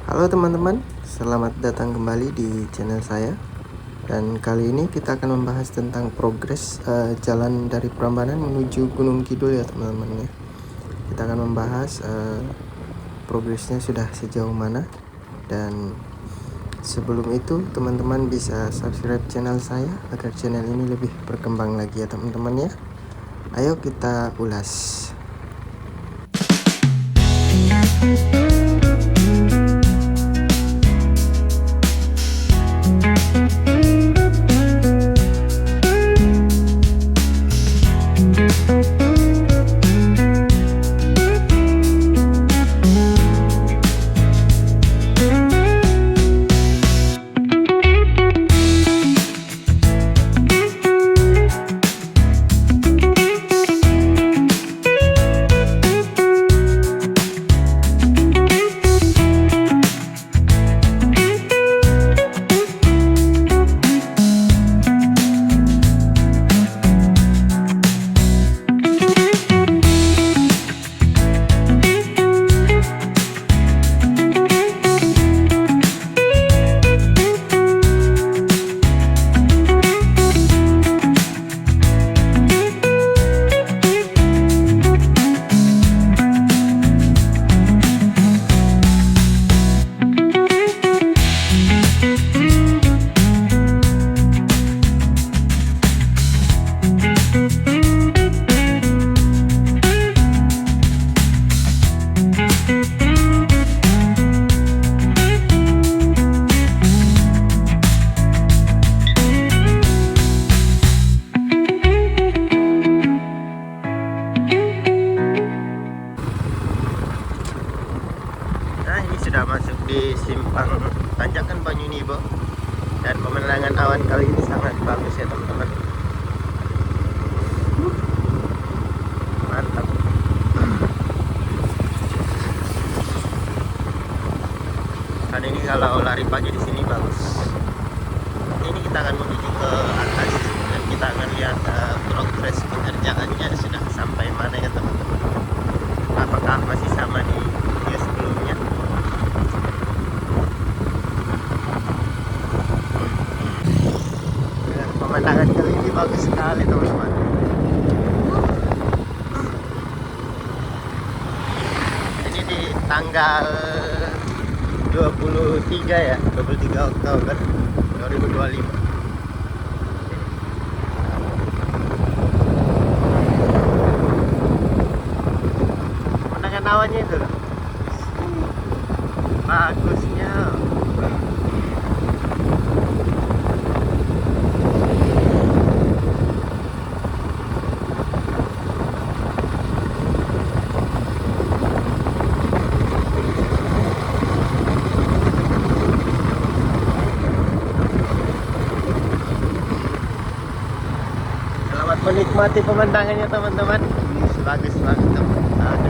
Halo teman-teman, selamat datang kembali di channel saya. Dan kali ini kita akan membahas tentang progres jalan dari Prambanan menuju Gunung Kidul ya teman-teman ya. Kita akan membahas progresnya sudah sejauh mana. Dan sebelum itu teman-teman bisa subscribe channel saya agar channel ini lebih berkembang lagi ya teman-teman ya. Ayo kita ulas. Nah, ini sudah masuk di simpang tanjakan Banyunibo, dan pemandangan awan kali ini sangat bagus ya teman-teman. Mantap. Dan ini kalau lari pagi di sini bagus. Ini kita akan menuju ke atas dan kita akan lihat progres pengerjaannya sudah sampai mana ya teman-teman. Apakah masih sama di video sebelumnya? Pemandangan kali ini bagus sekali teman-teman. Ini di tanggal 23 ya, 23 Oktober 2025. Pemandangan awannya itu loh. Bagusnya. Selamat menikmati pemandangannya teman-teman. Bagus banget teman.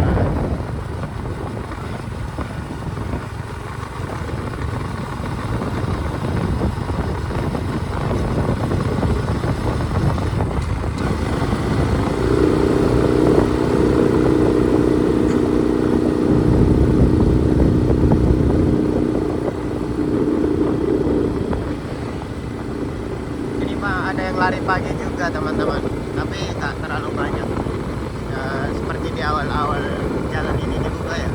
Ini Pak, ada yang lari pagi juga teman-teman, tapi tak terlalu banyak. Seperti di awal-awal jalan ini dibuka ya.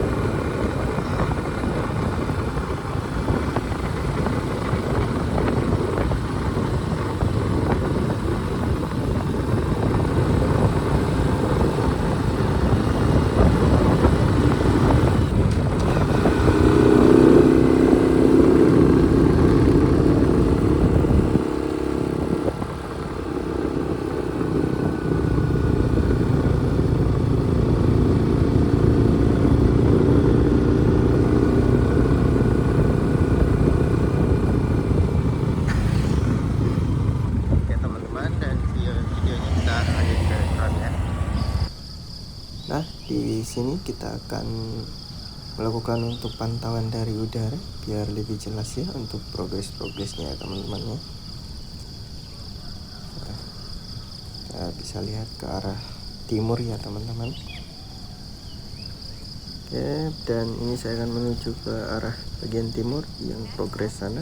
Nah, di sini kita akan melakukan untuk pantauan dari udara biar lebih jelas ya untuk progresnya ya teman-teman ya. Nah, kita bisa lihat ke arah timur ya teman-teman. Oke, dan ini saya akan menuju ke arah bagian timur yang progres sana,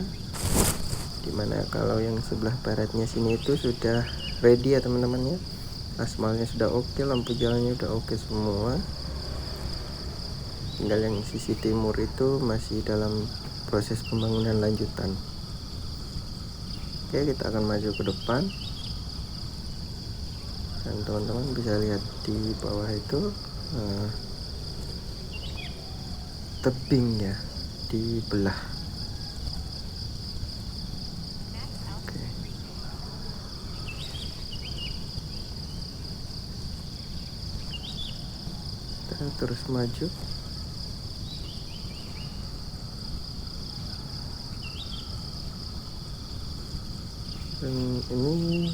dimana kalau yang sebelah baratnya sini itu sudah ready ya teman-teman ya. Aspalnya sudah oke, lampu jalannya sudah oke semua. Tinggal yang sisi timur itu masih dalam proses pembangunan lanjutan. Oke, kita akan maju ke depan. Dan teman-teman bisa lihat di bawah itu tebingnya dibelah. Oke. Kita terus maju. Dan ini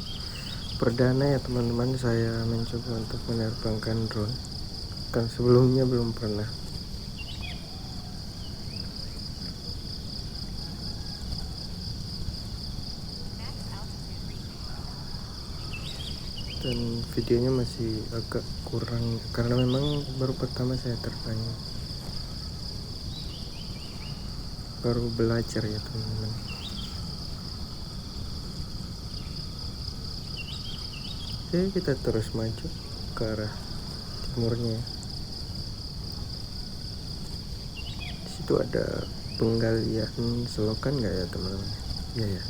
perdana ya teman-teman, saya mencoba untuk menerbangkan drone, kan sebelumnya belum pernah. Dan videonya masih agak kurang karena memang baru pertama saya terbang, baru belajar ya teman-teman. Oke, kita terus maju ke arah timurnya. Di situ ada penggalian selokan nggak ya teman-teman? Iya ya.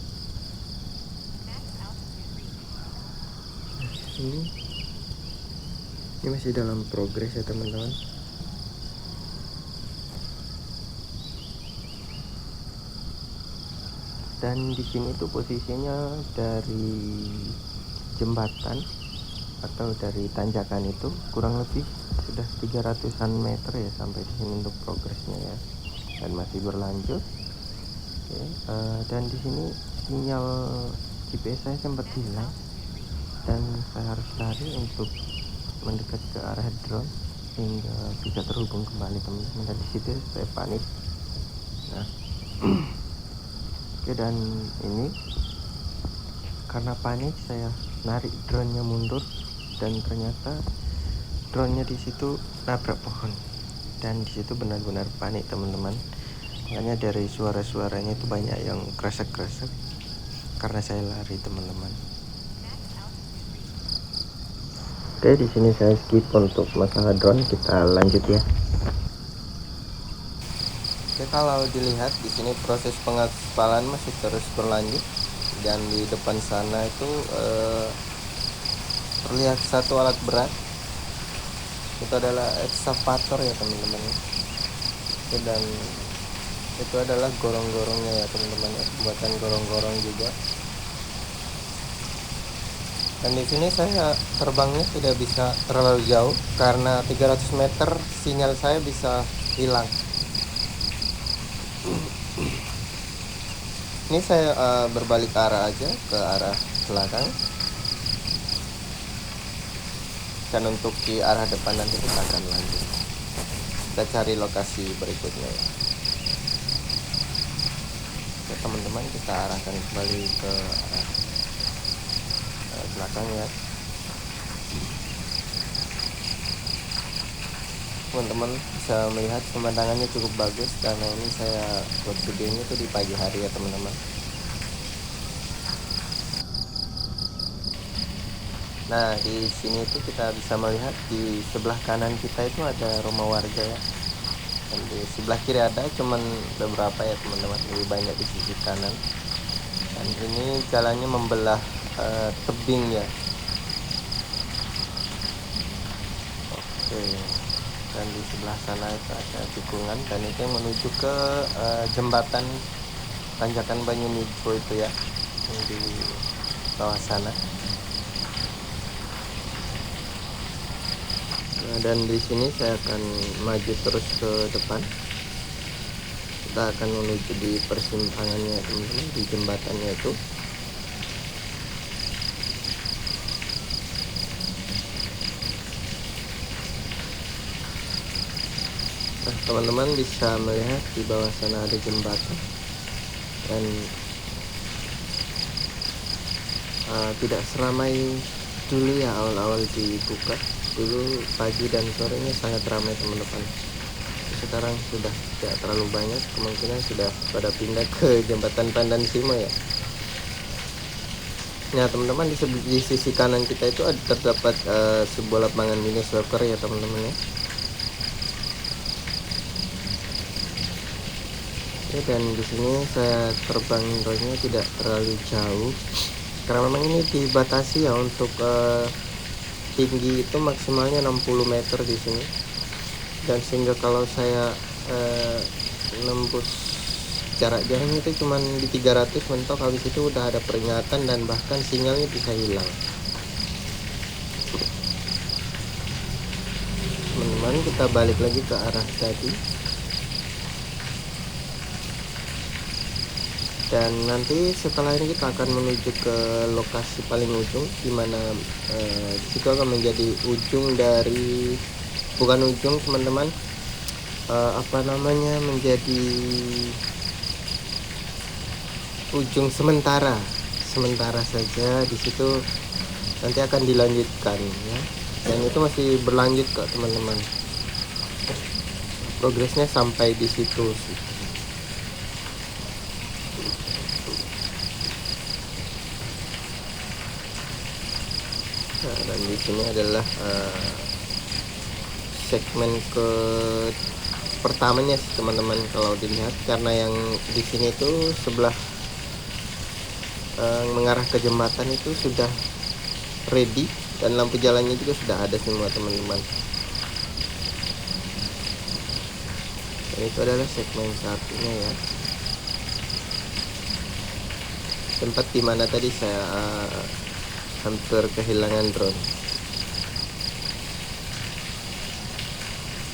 Ini masih dalam progres ya teman-teman. Dan di sini tuh posisinya dari jembatan atau dari tanjakan itu kurang lebih sudah 300-an meter ya sampai di sini untuk progresnya ya, dan masih berlanjut. Oke, dan di sini sinyal GPS saya sempat hilang dan saya harus lari untuk mendekat ke arah drone sehingga bisa terhubung kembali teman-teman. Dan di situ saya panik. Nah, oke, dan ini karena panik saya narik drone-nya mundur dan ternyata drone-nya di situ nabrak pohon. Dan di situ benar-benar panik teman-teman. Makanya dari suara-suaranya itu banyak yang kresek-kresek karena saya lari teman-teman. Oke, di sini saya skip untuk masalah drone, kita lanjut ya. Oke, kalau dilihat di sini proses pengaspalan masih terus berlanjut, dan di depan sana itu terlihat satu alat berat. Itu adalah ekskavator ya teman-teman. Oke, dan itu adalah gorong-gorongnya ya teman-teman ya, buatan gorong-gorong juga. Dan di sini saya terbangnya tidak bisa terlalu jauh karena 300 meter sinyal saya bisa hilang. Ini saya berbalik arah aja ke arah belakang. Dan untuk di arah depan nanti kita akan lanjut. Kita cari lokasi berikutnya ya. Oke teman-teman, kita arahkan kembali ke arah belakang ya. Teman-teman bisa melihat pemandangannya cukup bagus karena ini saya buat videonya itu di pagi hari ya teman-teman. Nah, di sini itu kita bisa melihat di sebelah kanan kita itu ada rumah warga ya. Dan di sebelah kiri ada cuman beberapa ya teman-teman, lebih banyak di sisi kanan. Dan ini jalannya membelah tebing ya. Oke, dan di sebelah sana itu ada tikungan, dan itu yang menuju ke jembatan tanjakan Banyunijo itu ya, yang di bawah sana. Nah, dan di sini saya akan maju terus ke depan. Kita akan menuju di persimpangannya teman-teman, di jembatannya itu. Nah, teman-teman bisa melihat di bawah sana ada jembatan, dan tidak seramai dulu ya awal-awal dibuka. Dulu pagi dan sorenya sangat ramai teman-teman. sekarang sudah tidak terlalu banyak, kemungkinan sudah pada pindah ke jembatan Pandan Simo ya. Nah teman-teman, di sisi kanan kita itu terdapat sebuah lapangan mini soccer ya teman-teman ya. Oke, dan di sini saya terbang drone-nya tidak terlalu jauh karena memang ini dibatasi ya untuk tinggi itu maksimalnya 60 meter di sini, dan sehingga kalau saya nembus jarak jauhnya itu cuman di 300 mentok, habis itu udah ada peringatan dan bahkan sinyalnya bisa hilang. Teman-teman, kita balik lagi ke arah tadi, dan nanti setelah ini kita akan menuju ke lokasi paling ujung, dimana disitu akan menjadi ujung dari, bukan ujung teman-teman, menjadi ujung sementara saja. Di situ nanti akan dilanjutkan ya, dan itu masih berlanjut kok teman-teman, progresnya sampai di situ sih. Nah, dan di sini adalah segmen ke pertamanya sih teman-teman kalau dilihat, karena yang di sini tuh sebelah mengarah ke jembatan itu sudah ready, dan lampu jalannya juga sudah ada semua teman-teman. Dan itu adalah segmen satunya ya, tempat dimana tadi saya hampir kehilangan drone.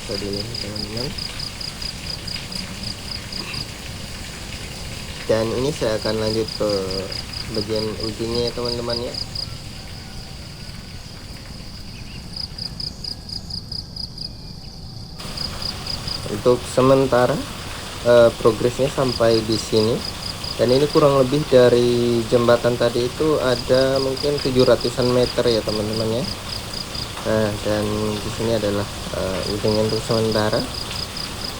Bisa dilihat teman-teman, dan ini saya akan lanjut ke bagian ujungnya ya teman-teman ya. Untuk sementara progresnya sampai di sini, dan ini kurang lebih dari jembatan tadi itu ada mungkin 700-an meter ya teman-teman ya. Nah, dan di sini adalah ujungnya untuk sementara.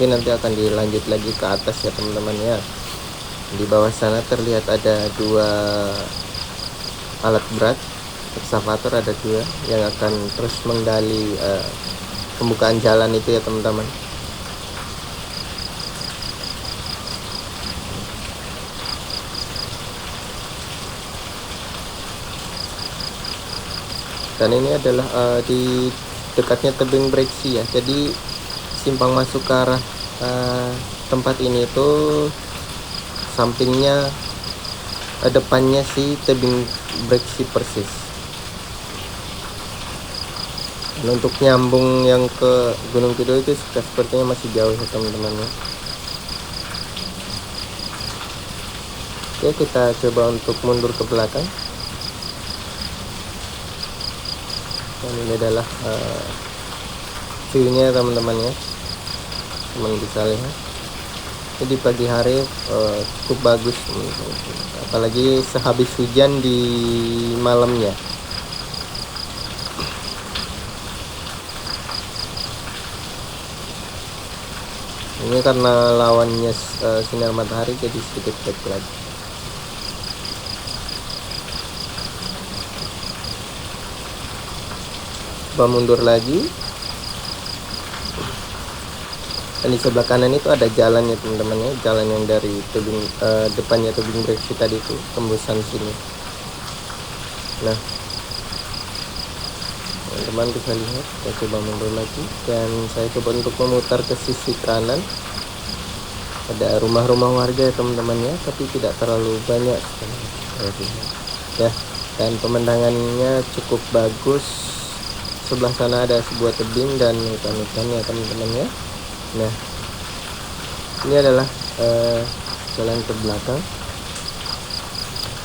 Ini nanti akan dilanjut lagi ke atas ya teman-teman ya. Di bawah sana terlihat ada 2 alat berat eksavator, ada 2 yang akan terus menggali pembukaan jalan itu ya teman-teman. Dan ini adalah di dekatnya tebing breksi ya, jadi simpang masuk ke arah tempat ini itu sampingnya, depannya si tebing breksi persis. Dan untuk nyambung yang ke Gunung Kidul itu sepertinya masih jauh ya teman-teman ya. Oke, kita coba untuk mundur ke belakang. Dan ini adalah view-nya teman-teman ya, teman bisa lihat. Jadi pagi hari cukup bagus, apalagi sehabis hujan di malamnya. Ini karena lawannya sinar matahari jadi sedikit gelap lagi. Coba mundur lagi, dan di sebelah kanan itu ada jalan ya teman-teman ya, jalan yang dari tebing depannya tebing breksi tadi itu tembusan sini. Nah teman-teman bisa lihat, saya coba mundur lagi, dan saya coba untuk memutar ke sisi kanan. Ada rumah-rumah warga ya teman-teman ya, tapi tidak terlalu banyak ya, dan pemandangannya cukup bagus. Sebelah sana ada sebuah tebing dan hutan-hutan ya teman-teman ya. Nah ini adalah jalan ke belakang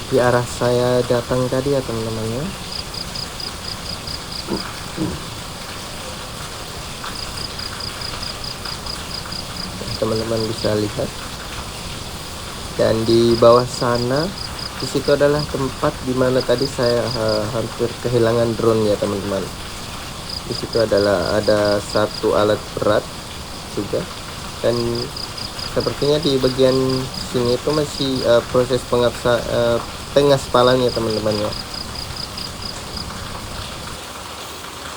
di arah saya datang tadi ya teman-teman ya. Teman-teman bisa lihat, dan di bawah sana di situ adalah tempat dimana tadi saya hampir kehilangan drone ya teman-teman. Di situ adalah ada 1 alat berat juga, Dan sepertinya di bagian sini itu masih proses pengaspalan ya teman-teman ya.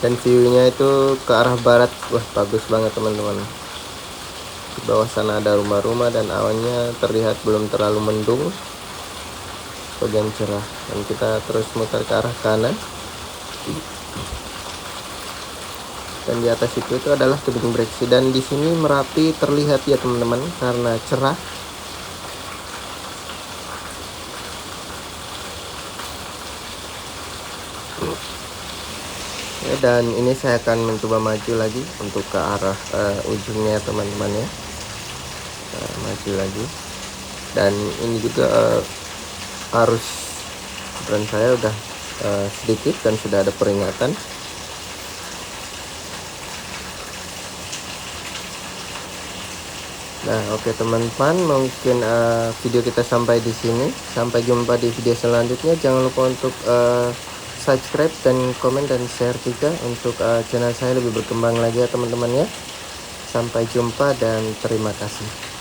Dan viewnya itu ke arah barat, wah bagus banget teman-teman. Di bawah sana ada rumah-rumah dan awannya terlihat belum terlalu mendung, bagian cerah. Dan kita terus mutar ke arah kanan. Dan di atas itu adalah tebing breksi, dan di sini Merapi terlihat ya teman-teman karena cerah. Ya, dan ini saya akan mencoba maju lagi untuk ke arah ujungnya teman-teman ya. Maju lagi, dan ini juga arus drone saya udah sedikit dan sudah ada peringatan. Nah, oke teman-teman, mungkin video kita sampai di sini. Sampai jumpa di video selanjutnya. Jangan lupa untuk subscribe dan komen dan share juga untuk channel saya lebih berkembang lagi ya teman-teman ya. Sampai jumpa dan terima kasih.